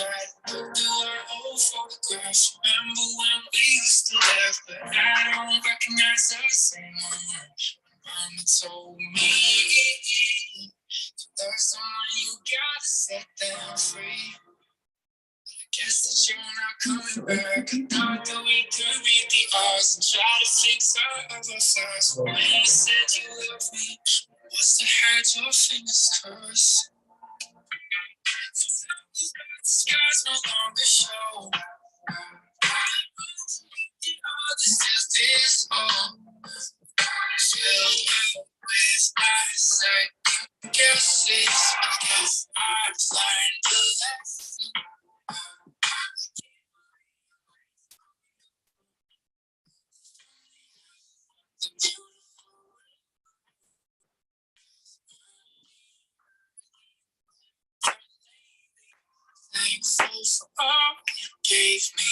Look through our old photographs. Remember when we used to laugh, but I don't recognize us same moment. Mama told me there's someone you gotta set them free. Guess that you're not coming back. Thought that we could be the odds and try to fix our other flaws. When you said you loved me, must have had your fingers crossed. The skies no longer show. This is this all. Fill with my second guesses. I guess I've learned a lesson. Thankful for all you gave me.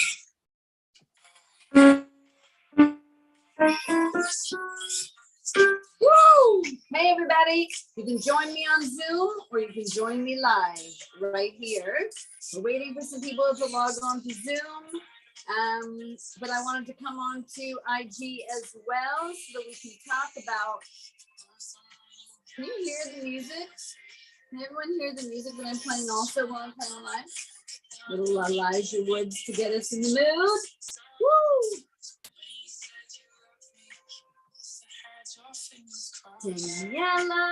Woo! Hey everybody, you can join me on Zoom or you can join me live right here. We're waiting for some people to log on to Zoom, but I wanted to come on to IG as well so that we can talk about, can you hear the music? Can everyone hear the music that I'm playing also while I'm playing live? Little Elijah Woods to get us in the mood. Woo! Daniela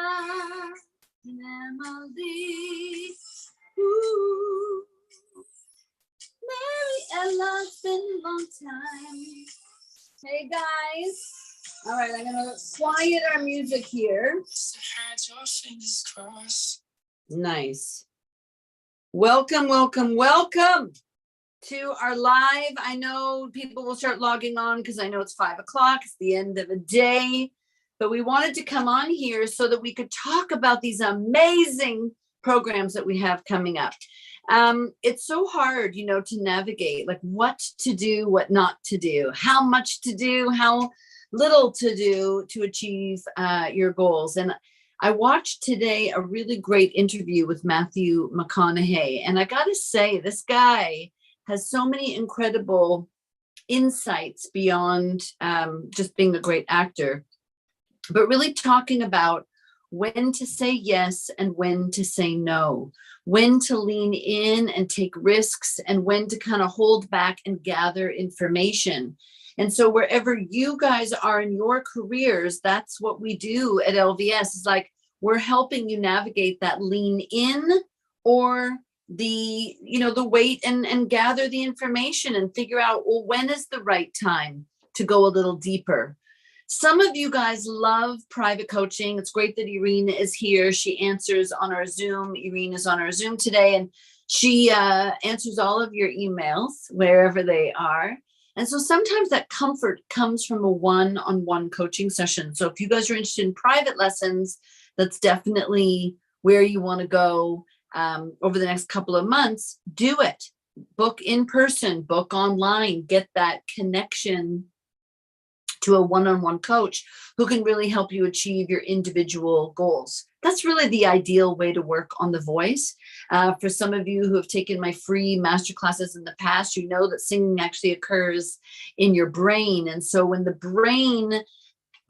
and Emily, ooh, Mary Ella, it's been a long time. Hey guys, all right, I'm gonna quiet our music here. Nice. Welcome, welcome, welcome to our live. I know people will start logging on because I know it's 5 o'clock. It's the end of a day. But we wanted to come on here so that we could talk about these amazing programs that we have coming up. It's so hard, to navigate, like what to do, what not to do, how much to do, how little to do to achieve your goals. And I watched today a really great interview with Matthew McConaughey. And I got to say, this guy has so many incredible insights beyond just being a great actor, but really talking about when to say yes and when to say no, when to lean in and take risks, and when to kind of hold back and gather information. And so wherever you guys are in your careers, that's what we do at LVS. It's like we're helping you navigate that lean in or the wait and gather the information and figure out, well, when is the right time to go a little deeper? Some of you guys love private coaching. It's great that Irene is here. She answers on our Zoom. Irene is on our Zoom today, and she answers all of your emails wherever they are. And so sometimes that comfort comes from a one-on-one coaching session. So if you guys are interested in private lessons, that's definitely where you want to go over the next couple of months. Do it. Book in person, book online, get that connection to a one-on-one coach who can really help you achieve your individual goals. That's really the ideal way to work on the voice. For some of you who have taken my free masterclasses in the past, you know that singing actually occurs in your brain. And so when the brain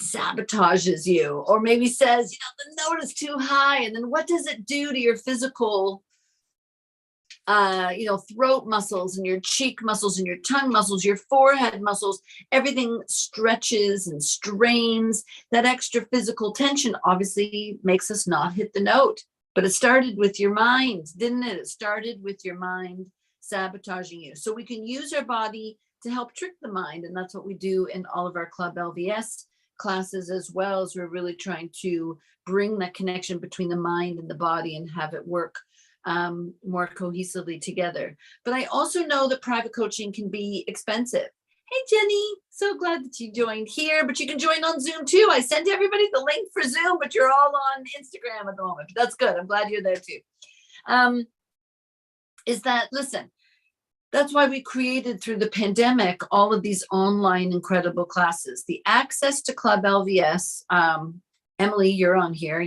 sabotages you or maybe says, the note is too high, and then what does it do to your physical throat muscles and your cheek muscles and your tongue muscles, your forehead muscles, everything stretches and strains. That extra physical tension obviously makes us not hit the note. But it started with your mind, didn't it? It started with your mind sabotaging you. So we can use our body to help trick the mind. And that's what we do in all of our Club LVS classes as well, as we're really trying to bring that connection between the mind and the body and have it work more cohesively together. But I also know that private coaching can be expensive. Hey, Jenny, so glad that you joined here, but you can join on Zoom too. I sent everybody the link for Zoom, but you're all on Instagram at the moment. But that's good. I'm glad you're there too. Listen, that's why we created through the pandemic all of these online incredible classes. The access to Club LVS, Emily, you're on here.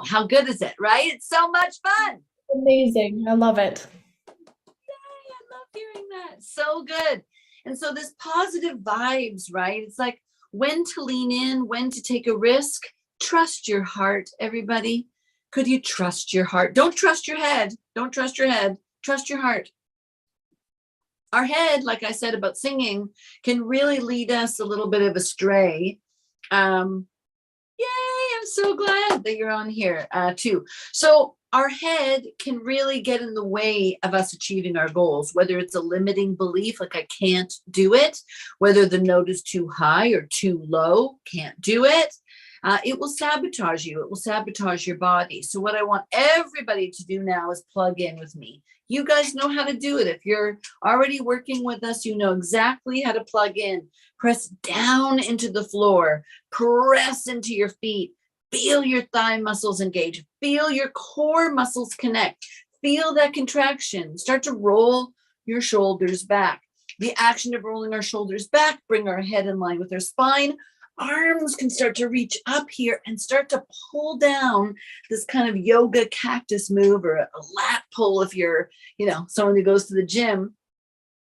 How good is it, right? It's so much fun. Amazing. I love it. hearing that. So good. And so this positive vibes, right? It's like when to lean in, when to take a risk. Trust your heart, everybody. Could you trust your heart? Don't trust your head. Don't trust your head. Trust your heart. Our head, like I said about singing, can really lead us a little bit of astray. Yay, I'm so glad that you're on here too. So our head can really get in the way of us achieving our goals, whether it's a limiting belief, like I can't do it, whether the note is too high or too low, can't do it. It will sabotage you. It will sabotage your body. So what I want everybody to do now is plug in with me. You guys know how to do it. If you're already working with us, you know exactly how to plug in. Press down into the floor. Press into your feet. Feel your thigh muscles engage. Feel your core muscles connect. Feel that contraction. Start to roll your shoulders back. The action of rolling our shoulders back, bring our head in line with our spine. Arms can start to reach up here and start to pull down this kind of yoga cactus move, or a lat pull if you're, someone who goes to the gym.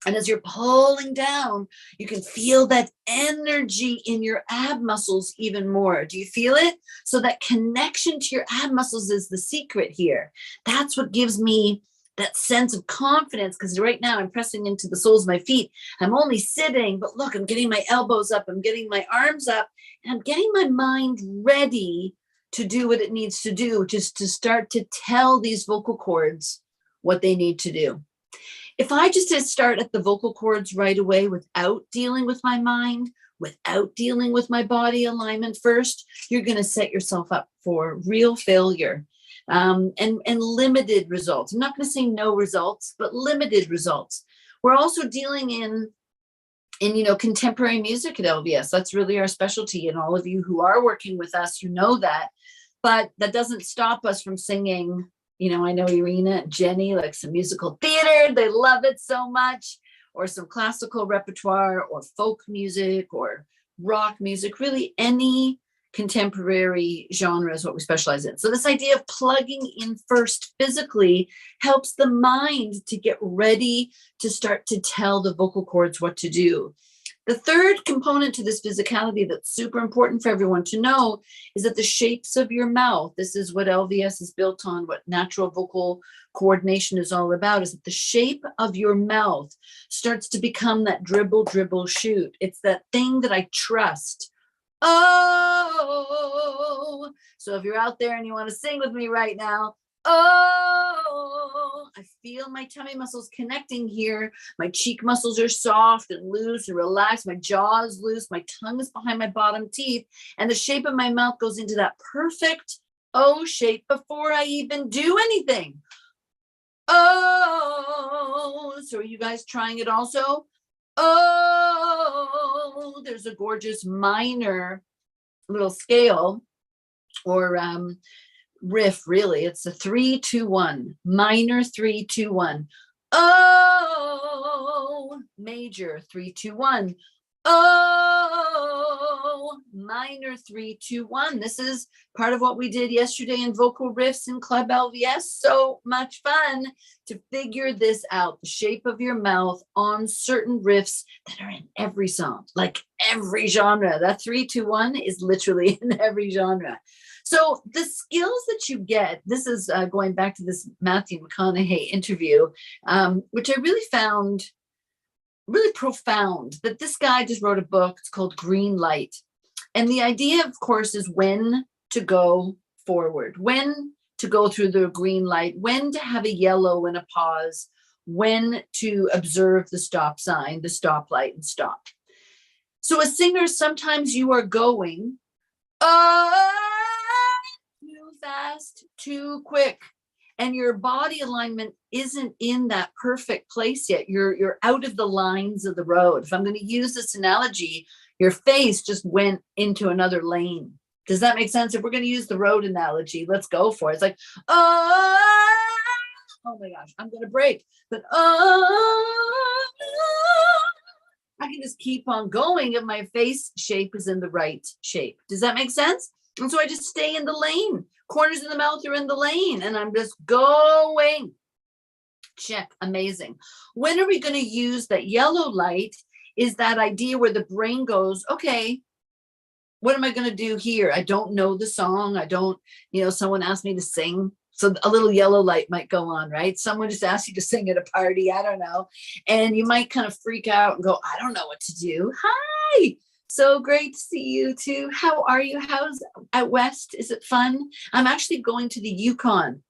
And as you're pulling down, you can feel that energy in your ab muscles even more. Do you feel it? So that connection to your ab muscles is the secret here. That's what gives me that sense of confidence, because right now I'm pressing into the soles of my feet. I'm only sitting, but look, I'm getting my elbows up, I'm getting my arms up, and I'm getting my mind ready to do what it needs to do, just to start to tell these vocal cords what they need to do. If I just start at the vocal cords right away without dealing with my mind, without dealing with my body alignment first, you're going to set yourself up for real failure. And limited results. I'm not going to say no results, but limited results. We're also dealing in contemporary music at LVS. That's really our specialty. And all of you who are working with us, you know that. But that doesn't stop us from singing. I know Irina and Jenny like some musical theater. They love it so much. Or some classical repertoire, or folk music, or rock music. Really any contemporary genre is what we specialize in. So this idea of plugging in first physically helps the mind to get ready to start to tell the vocal cords what to do. The third component to this physicality that's super important for everyone to know is that the shapes of your mouth, this is what LVS is built on, what natural vocal coordination is all about, is that the shape of your mouth starts to become that dribble, dribble, shoot. It's that thing that I trust. Oh, so if you're out there and you want to sing with me right now, oh, I feel my tummy muscles connecting here. My cheek muscles are soft and loose and relaxed. My jaw is loose. My tongue is behind my bottom teeth. And the shape of my mouth goes into that perfect O shape before I even do anything. Oh, so are you guys trying it also? Oh, there's a gorgeous minor little scale or riff, really. It's a 3-2-1, minor 3-2-1. Oh, major 3-2-1. Oh, minor 3-2-1. This is part of what we did yesterday in vocal riffs in Club LVS. So much fun to figure this out. The shape of your mouth on certain riffs that are in every song, like every genre. That 3-2-1 is literally in every genre. So the skills that you get, this is going back to this Matthew McConaughey interview, which I really found really profound, that this guy just wrote a book. It's called Green Light. And the idea, of course, is when to go forward, when to go through the green light, when to have a yellow and a pause, when to observe the stop sign, the stoplight, and stop. So as singers, sometimes you are going too fast, too quick. And your body alignment isn't in that perfect place yet. You're out of the lines of the road. If I'm going to use this analogy, your face just went into another lane. Does that make sense? If we're going to use the road analogy, let's go for it. It's like, oh my gosh, I'm going to break. But I can just keep on going if my face shape is in the right shape. Does that make sense? And so I just stay in the lane. Corners of the mouth are in the lane, and I'm just going. Check. Amazing. When are we going to use that yellow light? Is that idea where the brain goes, okay, what am I going to do here? I don't know the song. I don't, someone asked me to sing. So a little yellow light might go on, right? Someone just asked you to sing at a party. I don't know. And you might kind of freak out and go, I don't know what to do. Hi. So great to see you too. How are you? How's out west? Is it fun? I'm actually going to the Yukon.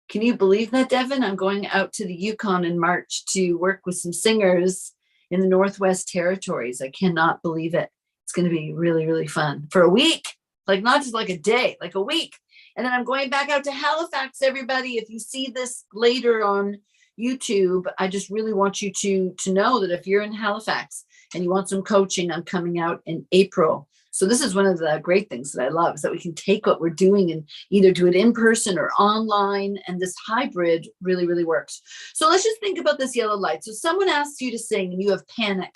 Can you believe that, Devin? I'm going out to the Yukon in March to work with some singers in the Northwest Territories. I cannot believe it. It's going to be really, really fun for a week, like not just like a day, like a week. And then I'm going back out to Halifax, everybody. If you see this later on YouTube, I just really want you to know that if you're in Halifax and you want some coaching, I'm coming out in April. So this is one of the great things that I love, is that we can take what we're doing and either do it in person or online. And this hybrid really, really works. So let's just think about this yellow light. So someone asks you to sing and you have panic.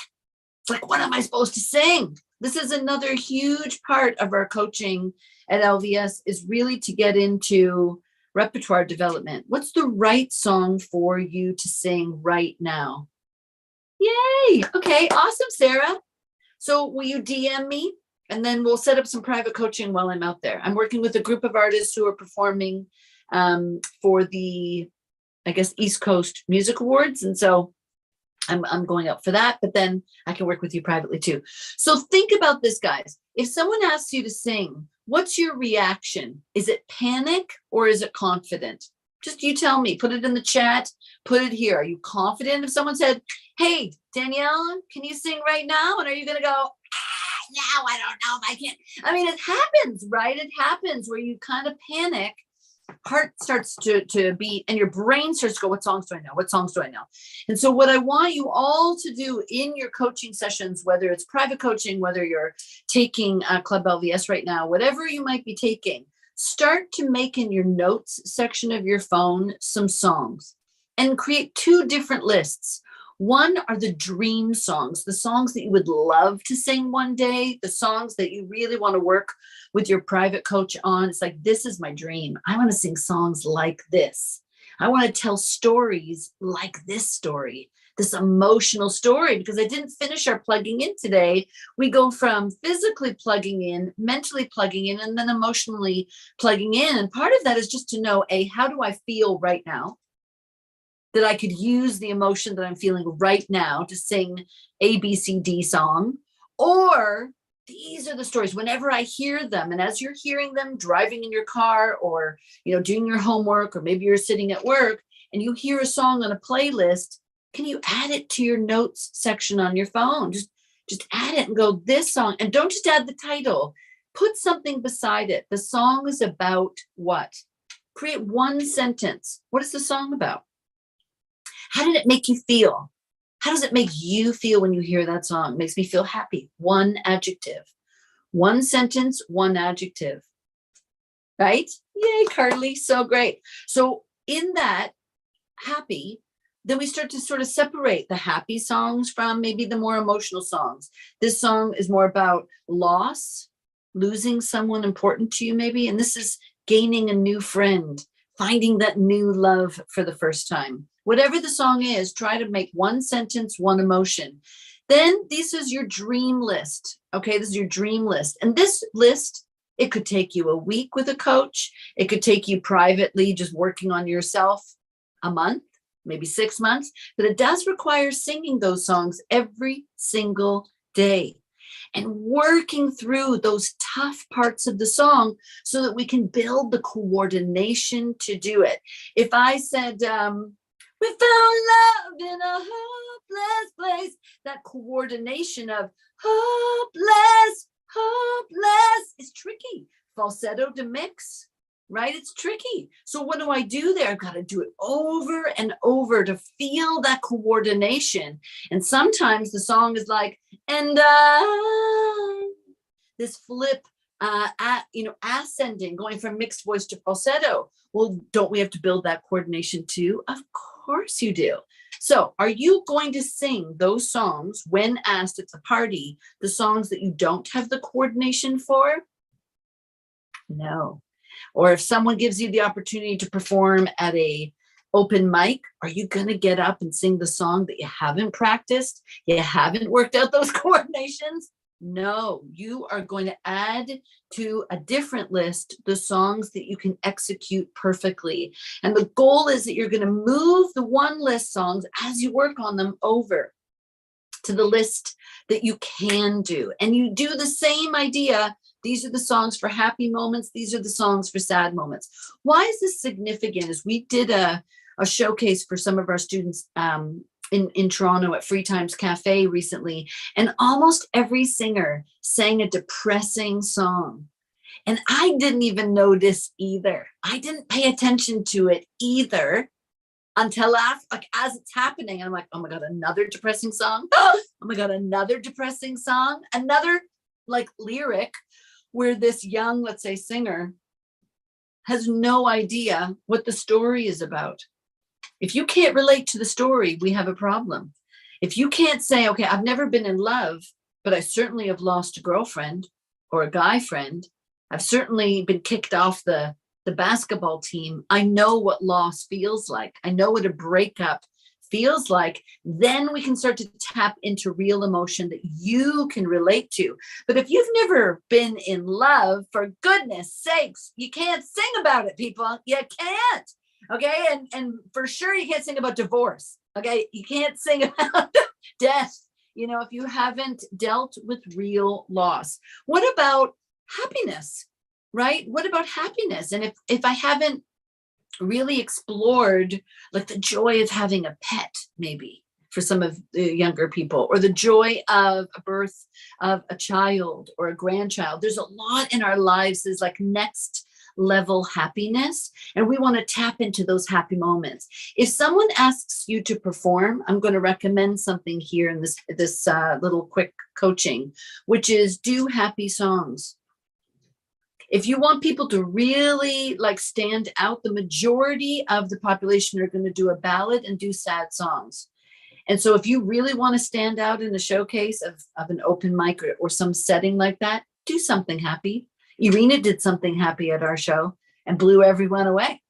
It's like, what am I supposed to sing? This is another huge part of our coaching at LVS, is really to get into repertoire development. What's the right song for you to sing right now? Yay. Okay, awesome, Sarah. So will you DM me? And then we'll set up some private coaching while I'm out there. I'm working with a group of artists who are performing for the, I guess, East Coast Music Awards. And so I'm going up for that, but then I can work with you privately too. So think about this, guys. If someone asks you to sing, what's your reaction? Is it panic or is it confident? Just you tell me, put it in the chat, put it here. Are you confident? If someone said, hey, Danielle, can you sing right now? And are you going to go, no, I don't know if I can. I mean, it happens, right? It happens where you kind of panic, heart starts to beat, and your brain starts to go, what songs do I know? What songs do I know? And so what I want you all to do in your coaching sessions, whether it's private coaching, whether you're taking Club LVS right now, whatever you might be taking, start to make in your notes section of your phone some songs and create 2 different lists. One are the dream songs, the songs that you would love to sing one day, the songs that you really want to work with your private coach on. It's like, this is my dream. I want to sing songs like this. I want to tell stories like this story, this emotional story, because I didn't finish our plugging in today. We go from physically plugging in, mentally plugging in, and then emotionally plugging in. And part of that is just to know, how do I feel right now? That I could use the emotion that I'm feeling right now to sing A, B, C, D song. Or these are the stories whenever I hear them. And as you're hearing them driving in your car or, doing your homework, or maybe you're sitting at work and you hear a song on a playlist, can you add it to your notes section on your phone? Just add it and go, this song. And don't just add the title. Put something beside it. The song is about what? Create one sentence. What is the song about? How did it make you feel? How does it make you feel when you hear that song? It makes me feel happy. One adjective. One sentence, one adjective. Right? Yay, Carly. So great. So in that happy, then we start to sort of separate the happy songs from maybe the more emotional songs. This song is more about loss, losing someone important to you maybe. And this is gaining a new friend, finding that new love for the first time. Whatever the song is, try to make one sentence, one emotion. Then this is your dream list. Okay, this is your dream list. And this list, it could take you a week with a coach. It could take you privately just working on yourself a month, maybe 6 months. But it does require singing those songs every single day and working through those tough parts of the song so that we can build the coordination to do it. If I said, we found love in a hopeless place, that coordination of hopeless is tricky. Falsetto to mix, right? It's tricky. So what do I do there? I've got to do it over and over to feel that coordination. And sometimes the song is like, and this flip, ascending, going from mixed voice to falsetto. Well, don't we have to build that coordination too? Of course you do. So are you going to sing those songs when asked at the party, the songs that you don't have the coordination for? No. Or if someone gives you the opportunity to perform at a open mic, are you going to get up and sing the song that you haven't practiced? You haven't worked out those coordinations? No, you are going to add to a different list the songs that you can execute perfectly. And the goal is that you're going to move the one list songs as you work on them over to the list that you can do. And you do the same idea. These are the songs for happy moments. These are the songs for sad moments. Why is this significant? Is we did a showcase for some of our students in Toronto at Free Times Cafe recently, and almost every singer sang a depressing song. And I didn't even notice either. I didn't pay attention to it either until after, like as it's happening. And I'm like, oh my God, another depressing song. Oh my God, another depressing song. Another like lyric where this young, let's say, singer has no idea what the story is about. If you can't relate to the story, we have a problem. If you can't say, okay, I've never been in love, but I certainly have lost a girlfriend or a guy friend. I've certainly been kicked off the basketball team. I know what loss feels like. I know what a breakup feels like. Then we can start to tap into real emotion that you can relate to. But if you've never been in love, for goodness sakes, you can't sing about it, people. You can't. Okay. And for sure, you can't sing about divorce. Okay. You can't sing about death, you know, if you haven't dealt with real loss. What about happiness, right? What about happiness? And if I haven't really explored like the joy of having a pet, maybe for some of the younger people, or the joy of a birth of a child or a grandchild, there's a lot in our lives is like next level happiness, and we want to tap into those happy moments. If someone asks you to perform, I'm going to recommend something here in this little quick coaching, which is do happy songs. If you want people to really like stand out, the majority of the population are going to do a ballad and do sad songs. And so if you really want to stand out in a showcase of an open mic or some setting like that, do something happy. Irina did something happy at our show and blew everyone away.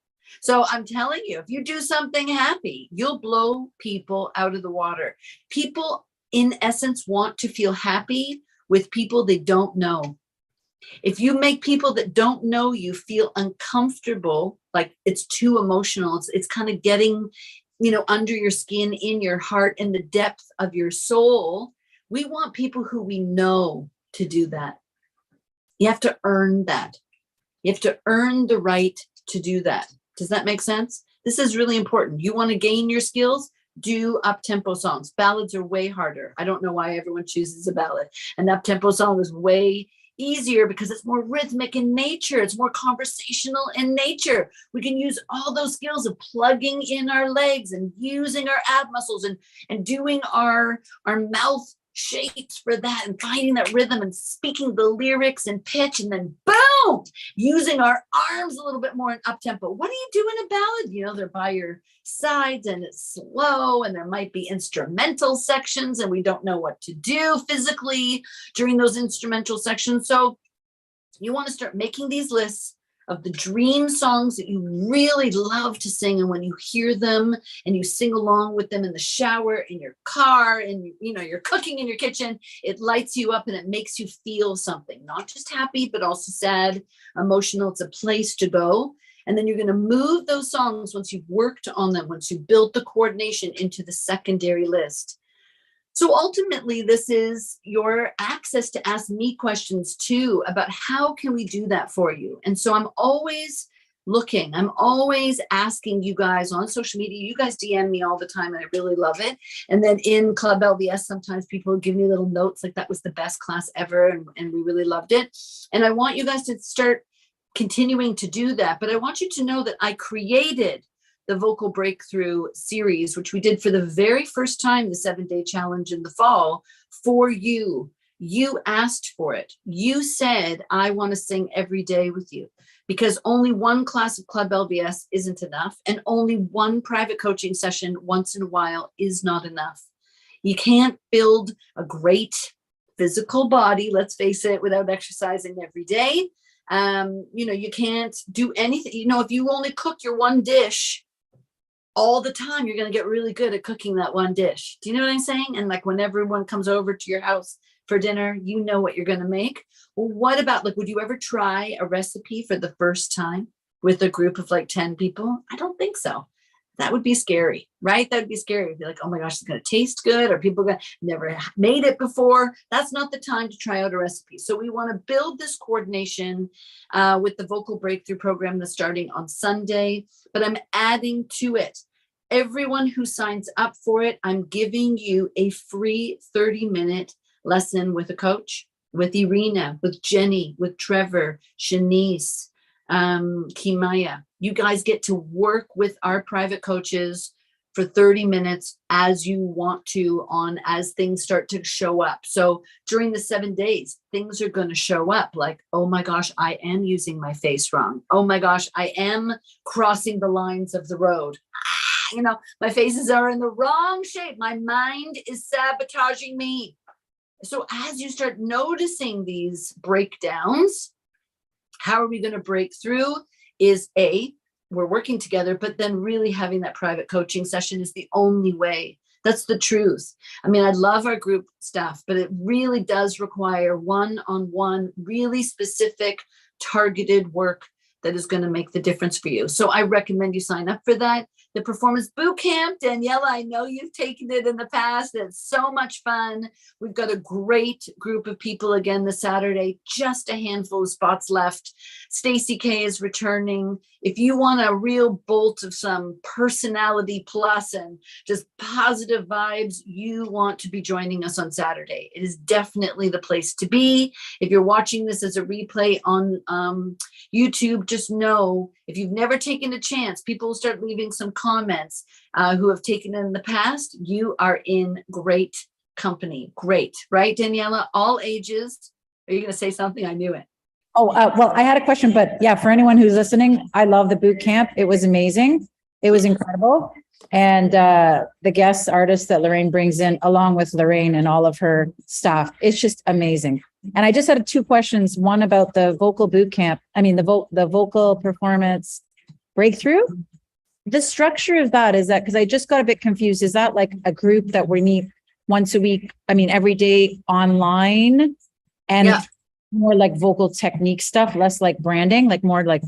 So I'm telling you, if you do something happy, you'll blow people out of the water. People, in essence, want to feel happy with people they don't know. If you make people that don't know you feel uncomfortable, like it's too emotional, it's kind of getting, you know, under your skin, in your heart, in the depth of your soul. We want people who we know to do that. You have to earn that. You have to earn the right to do that. Does that make sense? This is really important. You want to gain your skills? Do up-tempo songs. Ballads are way harder. I don't know why everyone chooses a ballad. An up-tempo song is way easier because it's more rhythmic in nature. It's more conversational in nature. We can use all those skills of plugging in our legs and using our ab muscles and doing our mouth shapes for that and finding that rhythm and speaking the lyrics and pitch, and then boom, using our arms a little bit more in up tempo. What do you do in a ballad? You know, they're by your sides and it's slow, and there might be instrumental sections and we don't know what to do physically during those instrumental sections. So you want to start making these lists of the dream songs that you really love to sing. And when you hear them and you sing along with them in the shower, in your car, and you know, you're cooking in your kitchen, it lights you up and it makes you feel something, not just happy, but also sad, emotional. It's a place to go. And then you're going to move those songs once you've worked on them, once you built the coordination, into the secondary list. So ultimately, this is your access to ask me questions too about how can we do that for you. And so I'm always looking, I'm always asking you guys on social media. You guys DM me all the time and I really love it. And then in Club LVS, sometimes people give me little notes like that was the best class ever and we really loved it. And I want you guys to start continuing to do that. But I want you to know that I created the Vocal Breakthrough series, which we did for the very first time, the 7-day challenge in the fall, for you. You asked for it. You said, I want to sing every day with you, because only one class of Club LVS isn't enough. And only one private coaching session once in a while is not enough. You can't build a great physical body, let's face it, without exercising every day. You know, you can't do anything. You know, if you only cook your one dish all the time, you're going to get really good at cooking that one dish. Do you know what I'm saying? And like when everyone comes over to your house for dinner, you know what you're going to make. Well, what about, like, would you ever try a recipe for the first time with a group of like 10 people? I don't think so. That would be scary, right? That would be scary. It'd be like, oh my gosh, it's going to taste good, or people going to never made it before. That's not the time to try out a recipe. So we want to build this coordination with the Vocal Breakthrough program that's starting on Sunday, but I'm adding to it. Everyone who signs up for it, I'm giving you a free 30-minute lesson with a coach, with Irina, with Jenny, with Trevor, Shanice, Kimaya. You guys get to work with our private coaches for 30 minutes as you want to as things start to show up. So during the 7 days, things are going to show up like, oh my gosh, I am using my face wrong. Oh my gosh, I am crossing the lines of the road. My faces are in the wrong shape. My mind is sabotaging me. So as you start noticing these breakdowns, how are we going to break through? Is we're working together, but then really having that private coaching session is the only way. That's the truth. I mean, I love our group stuff, but it really does require one-on-one, really specific, targeted work that is going to make the difference for you. So I recommend you sign up for that. The Performance Bootcamp, Daniela, I know you've taken it in the past. It's so much fun. We've got a great group of people again this Saturday, just a handful of spots left. Stacey K is returning. If you want a real bolt of some personality plus and just positive vibes, you want to be joining us on Saturday. It is definitely the place to be. If you're watching this as a replay on YouTube, just know if you've never taken a chance, people will start leaving some comments who have taken it in the past. You are in great company. Great, right, Daniela? All ages. Are you going to say something? I knew it. Oh, well, I had a question, but yeah, for anyone who's listening, I love the boot camp. It was amazing. It was incredible. And the guest artists that Lorraine brings in, along with Lorraine and all of her staff, it's just amazing. And I just had 2 questions. One about the vocal boot camp. I mean, the vocal performance breakthrough. The structure of that, is that, because I just got a bit confused. Is that like a group that we meet once a week? I mean, every day online, and Yeah. more like vocal technique stuff, less like branding, like more like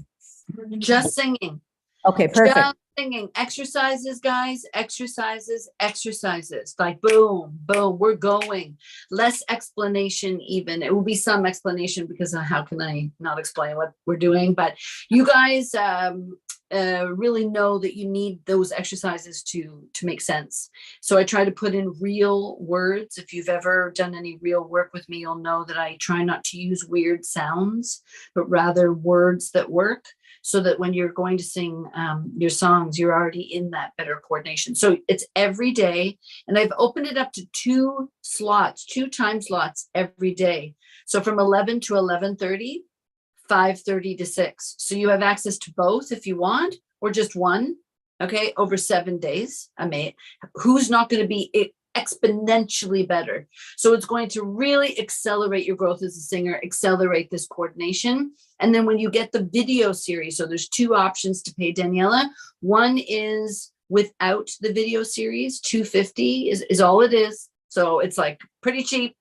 Just singing. Okay, perfect. Just singing. Exercises, guys. Exercises. Like boom, boom. We're going. Less explanation even. It will be some explanation because how can I not explain what we're doing? But you guys really know that you need those exercises to make sense. So I try to put in real words. If you've ever done any real work with me, you'll know that I try not to use weird sounds, but rather words that work, so that when you're going to sing your songs, you're already in that better coordination. So it's every day. And I've opened it up to 2 time slots every day. So from 11 to 11:30, 5:30 to 6. So you have access to both if you want, or just one, okay, over 7 days. Who's not going to be exponentially better? So it's going to really accelerate your growth as a singer, accelerate this coordination. And then when you get the video series, so there's 2 options to pay, Daniela. One is without the video series, $250 is all it is. So it's like pretty cheap,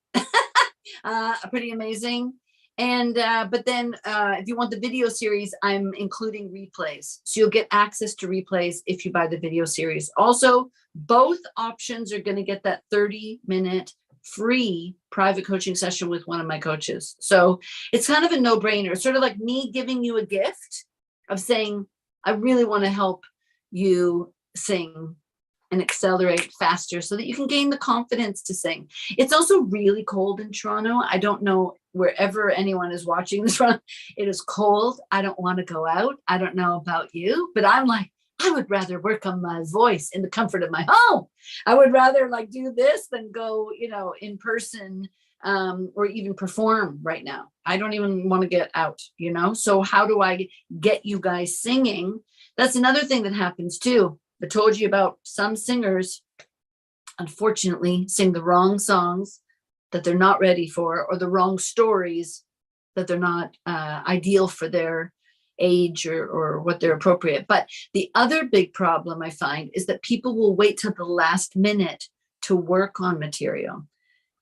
pretty amazing. And but then if you want the video series, I'm including replays. So you'll get access to replays if you buy the video series. Also, both options are going to get that 30-minute free private coaching session with one of my coaches. So it's kind of a no-brainer. It's sort of like me giving you a gift of saying, I really want to help you sing and accelerate faster so that you can gain the confidence to sing. It's also really cold in Toronto. I don't know wherever anyone is watching this from. It is cold. I don't want to go out. I don't know about you, but I'm like, I would rather work on my voice in the comfort of my home. I would rather like do this than go, in person or even perform right now. I don't even want to get out, So how do I get you guys singing? That's another thing that happens too. I told you about some singers, unfortunately, sing the wrong songs that they're not ready for, or the wrong stories that they're not ideal for their age or what they're appropriate. But the other big problem I find is that people will wait till the last minute to work on material.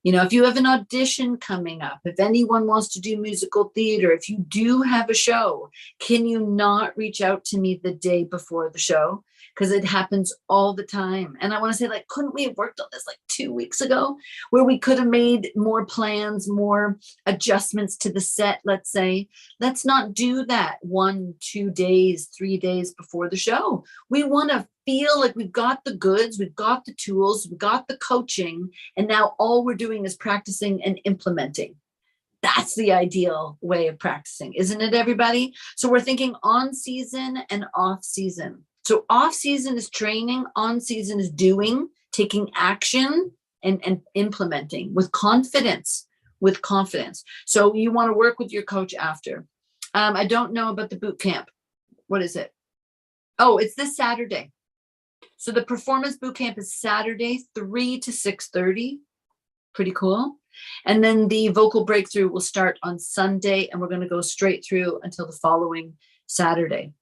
You know, if you have an audition coming up, if anyone wants to do musical theater, if you do have a show, can you not reach out to me the day before the show? Because it happens all the time. And I want to say, like, couldn't we have worked on this like 2 weeks ago, where we could have made more plans, more adjustments to the set, let's say? Let's not do that 1, 2 days, 3 days before the show. We want to feel like we've got the goods, we've got the tools, we've got the coaching, and now all we're doing is practicing and implementing. That's the ideal way of practicing, isn't it, everybody? So we're thinking on season and off season. So off season is training, on season is doing, taking action and implementing with confidence, So you want to work with your coach after. I don't know about the boot camp. What is it? Oh, it's this Saturday. So the performance boot camp is Saturday, 3 to 6:30. Pretty cool. And then the vocal breakthrough will start on Sunday, and we're going to go straight through until the following Saturday.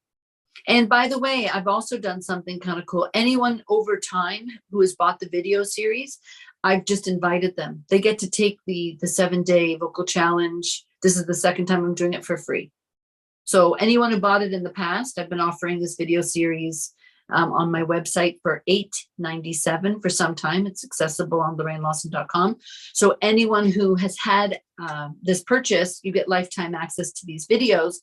And by the way, I've also done something kind of cool. Anyone over time who has bought the video series, I've just invited them. They get to take the 7-day vocal challenge. This is the second time I'm doing it for free. So anyone who bought it in the past, I've been offering this video series on my website for $8.97 for some time. It's accessible on LorraineLawson.com. So anyone who has had this purchase, you get lifetime access to these videos.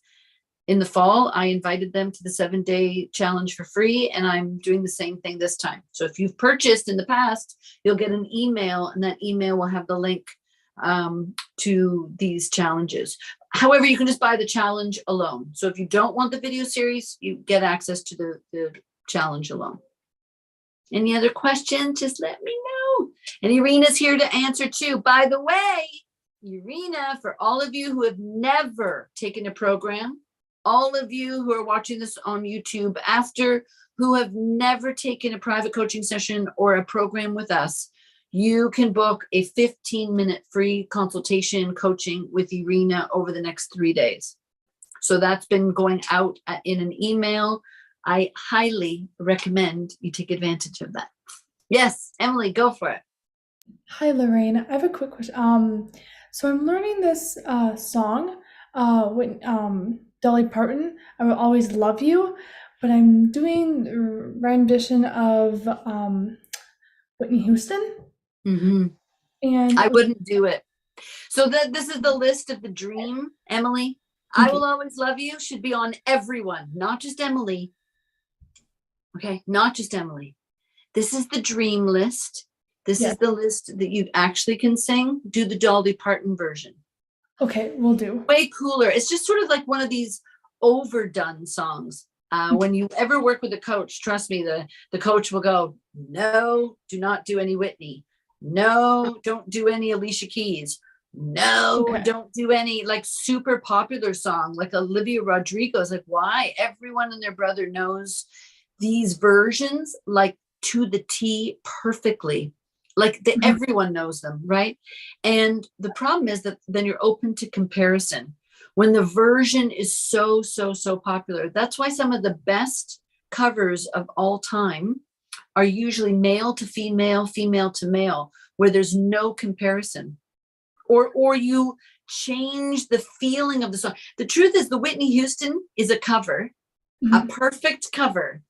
In the fall, I invited them to the 7-day challenge for free, and I'm doing the same thing this time. So if you've purchased in the past, you'll get an email, and that email will have the link to these challenges. However, you can just buy the challenge alone. So if you don't want the video series, you get access to the challenge alone. Any other questions? Just let me know. And Irina's here to answer too. By the way, Irina, for all of you who have never taken a program, all of you who are watching this on YouTube after, who have never taken a private coaching session or a program with us, you can book a 15-minute free consultation coaching with Irina over the next 3 days. So that's been going out in an email. I highly recommend you take advantage of that. Yes, Emily, go for it. Hi, Lorraine. I have a quick question. So I'm learning this song with Dolly Parton, I Will Always Love You, but I'm doing a rendition of Whitney Houston. Mm-hmm. And I wouldn't do it. So this is the list of the dream, Emily. I Will Always Love You should be on everyone, not just Emily. Okay, not just Emily. This is the dream list. This is the list that you actually can sing. Do the Dolly Parton version. Okay, we'll do. Way cooler. It's just sort of like one of these overdone songs. When you ever work with a coach, trust me, the coach will go, no, do not do any Whitney. No, don't do any Alicia Keys. No, don't do any like super popular song like Olivia Rodrigo's. Like, why? Everyone and their brother knows these versions like to the T perfectly. Like everyone knows them, right? And the problem is that then you're open to comparison. When the version is so popular, that's why some of the best covers of all time are usually male to female, female to male, where there's no comparison. Or you change the feeling of the song. The truth is the Whitney Houston is a cover, a perfect cover,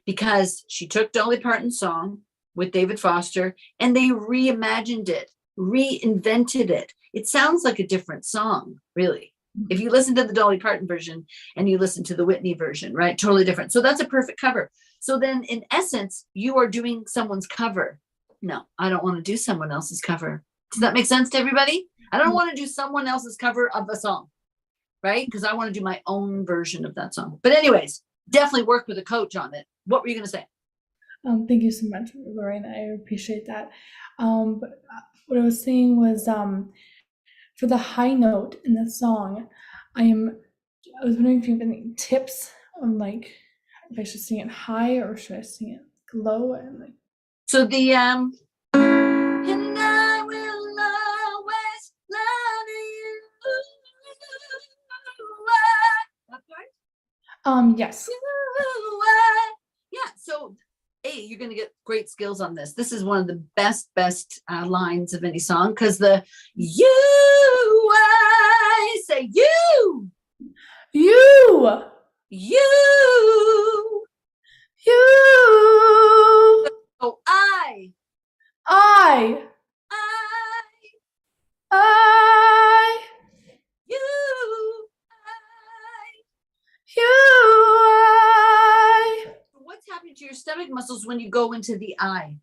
because she took Dolly Parton's song with David Foster and they reimagined it, reinvented it. It sounds like a different song, really. If you listen to the Dolly Parton version and you listen to the Whitney version, right? Totally different. So that's a perfect cover. So then in essence, you are doing someone's cover. No, I don't want to do someone else's cover. Does that make sense to everybody? I don't want to do someone else's cover of a song, right? Because I want to do my own version of that song. But anyways, definitely work with a coach on it. What were you going to say? Thank you so much, Lorraine. I appreciate that. But what I was saying was for the high note in the song, I was wondering if you have any tips on like if I should sing it high or should I sing it low and like. So the and I will always love you. That part? Yes. Yeah. So, hey, you're going to get great skills on this. This is one of the best lines of any song because the you, I say you, You. you. You. Oh, I. I, I. you, You. I. What's happening to your stomach muscles when you go into the I?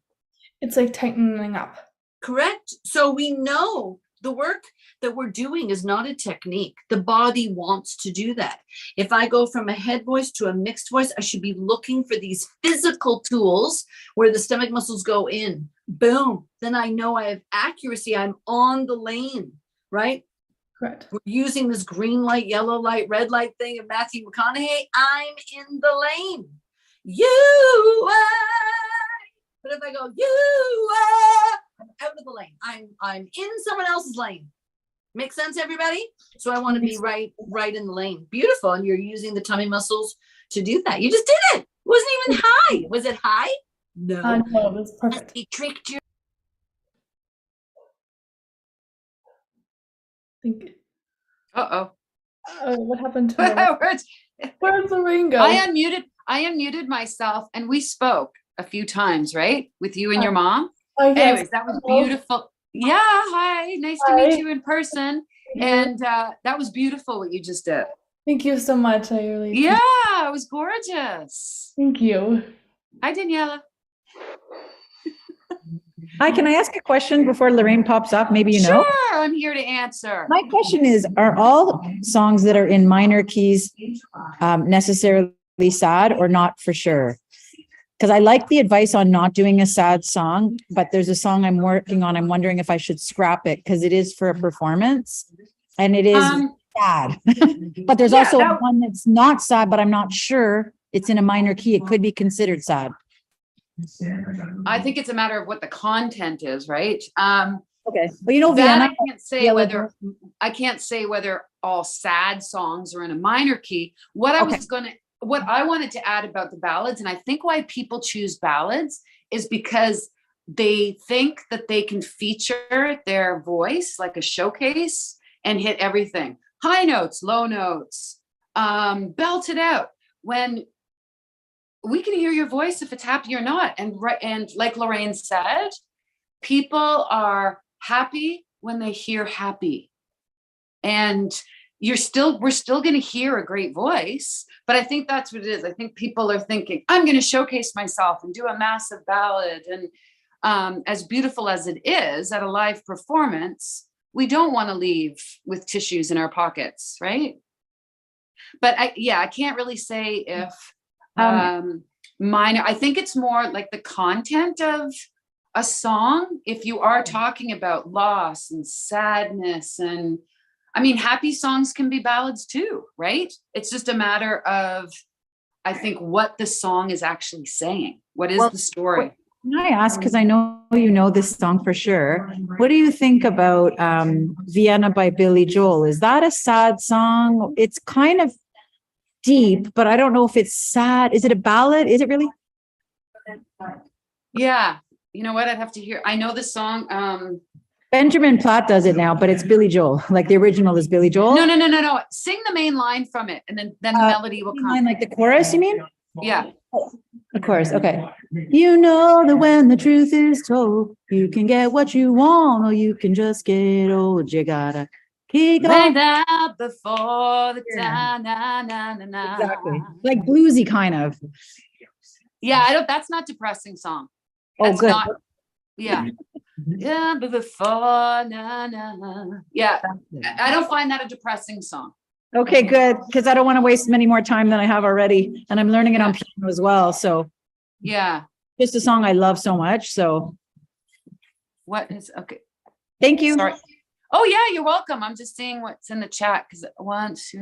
It's like tightening up. Correct. So we know the work that we're doing is not a technique. The body wants to do that. If I go from a head voice to a mixed voice, I should be looking for these physical tools where the stomach muscles go in. Boom. Then I know I have accuracy. I'm on the lane, right? Correct. We're using this green light, yellow light, red light thing of Matthew McConaughey. I'm in the lane. You are. But if I go, you are, I'm out of the lane. I'm in someone else's lane. Make sense, everybody? So I want to be right in the lane. Beautiful. And you're using the tummy muscles to do that. You just did it. It wasn't even high. Was it high? No. No, it was perfect. He tricked you. Thank you. Uh-oh. What happened to her? Where's Lorraine go? I unmuted myself and we spoke a few times, right? With you and your mom. Oh, yes. Anyways, that was beautiful. Yeah, hi. Nice to meet you in person. And that was beautiful what you just did. Thank you so much. I really Yeah, it was gorgeous. Thank you. Hi, Daniela. Hi, can I ask a question before Lorraine pops up? Maybe you know. Sure, I'm here to answer. My question is, are all songs that are in minor keys necessarily sad or not for sure? Because I like the advice on not doing a sad song, but there's a song I'm working on. I'm wondering if I should scrap it because it is for a performance and it is sad. But there's also one that's not sad, but I'm not sure it's in a minor key. It could be considered sad. I think it's a matter of what the content is, right? Okay. Well, you know, that Vienna, I can't say whether all sad songs are in a minor key. What I wanted to add about the ballads, and I think why people choose ballads is because they think that they can feature their voice like a showcase and hit everything. High notes, low notes, belt it out. When we can hear your voice if it's happy or not. And like Lorraine said, people are happy when they hear happy. And we're still going to hear a great voice, but I think that's what it is. I think people are thinking, I'm going to showcase myself and do a massive ballad. And as beautiful as it is at a live performance, we don't want to leave with tissues in our pockets, right? But I can't really say if minor. I think it's more like the content of a song. If you are talking about loss and sadness, and I mean, happy songs can be ballads too, right? It's just a matter of, I think, what the song is actually saying. What is the story? Can I ask, because I know you know this song for sure. What do you think about Vienna by Billy Joel? Is that a sad song? It's kind of deep, but I don't know if it's sad. Is it a ballad? Is it really? Yeah. You know what? I'd have to hear. I know the song. Benjamin Platt does it now, but it's Billy Joel. Like the original is Billy Joel. No. Sing the main line from it, and then the melody will come. Like the chorus, you mean? Yeah. Of course. Okay. You know that when the truth is told, you can get what you want, or you can just get old. You gotta kick Laid off. out before the time. Na, na, na, na. Exactly. Like bluesy kind of. Yeah, that's not depressing song. That's good. not, yeah. Yeah, but before, na, na, na. Yeah, I don't find that a depressing song. Okay, good. Because I don't want to waste many more time than I have already. And I'm learning it on piano as well. So yeah. Just a song I love so much. So what is okay. Thank you. Sorry. Oh yeah, you're welcome. I'm just seeing what's in the chat because once.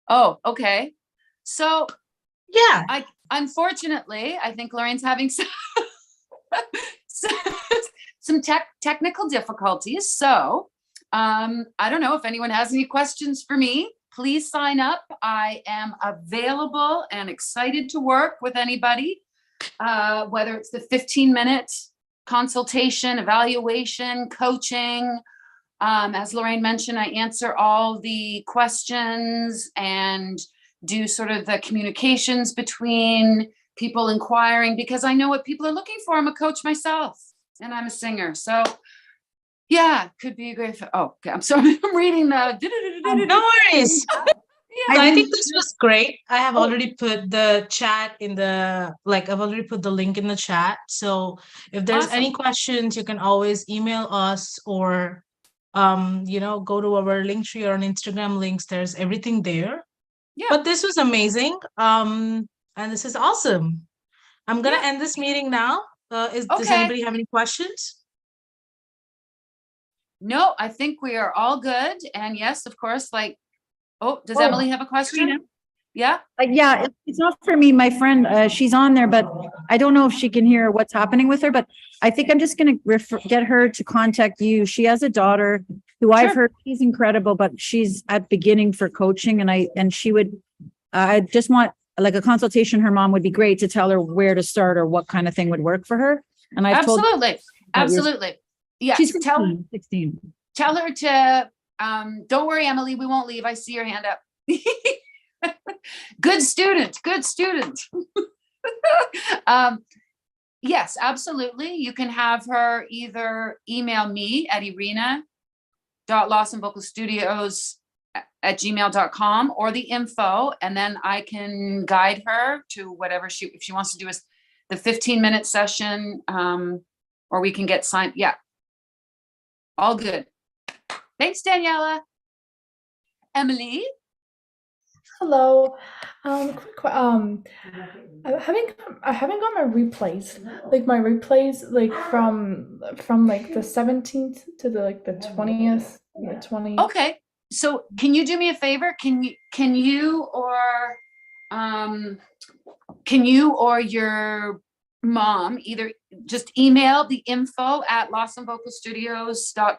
Oh, okay. So yeah, unfortunately, I think Lorraine's having some technical difficulties. So I don't know if anyone has any questions for me. please sign up. I am available and excited to work with anybody, whether it's the 15-minute consultation, evaluation, coaching. As Lorraine mentioned, I answer all the questions and do sort of the communications between people inquiring, because I know what people are looking for. I'm a coach myself and I'm a singer. So yeah, could be a great, oh, okay. I'm sorry. I'm reading the. No worries. Yeah. So I think this was great. I have already put the chat in I've already put the link in the chat. So if there's any Awesome. questions, you can always email us or, go to our link tree or on Instagram links. There's everything there. Yeah. But this was amazing. And this is awesome. I'm going to end this meeting now. Does Okay. anybody have any questions? No, I think we are all good. And yes, of course, does Emily have a question? Yeah. Yeah, it's not for me. My friend, she's on there, but I don't know if she can hear what's happening with her, but I think I'm just going to get her to contact you. She has a daughter who I've heard she's incredible, but she's at beginning for coaching. And she would, I just want like a consultation. Her mom would be great to tell her where to start or what kind of thing would work for her. And I've told Absolutely. Yeah. She's 16. Tell her to, don't worry, Emily, we won't leave. I see your hand up. Good student. Yes, absolutely. You can have her either email me at irina.lawsonvocalstudios@gmail.com or the info, and then I can guide her to whatever if she wants to do the 15-minute session, or we can get signed. Yeah. All good. Thanks, Daniela. Emily? Hello. I haven't got my replays. Like my replays, like from like the 17th to the 20th, the 20th. Okay. So can you do me a favor? Can you or your mom either just email the info at lawsonvocalstudios.com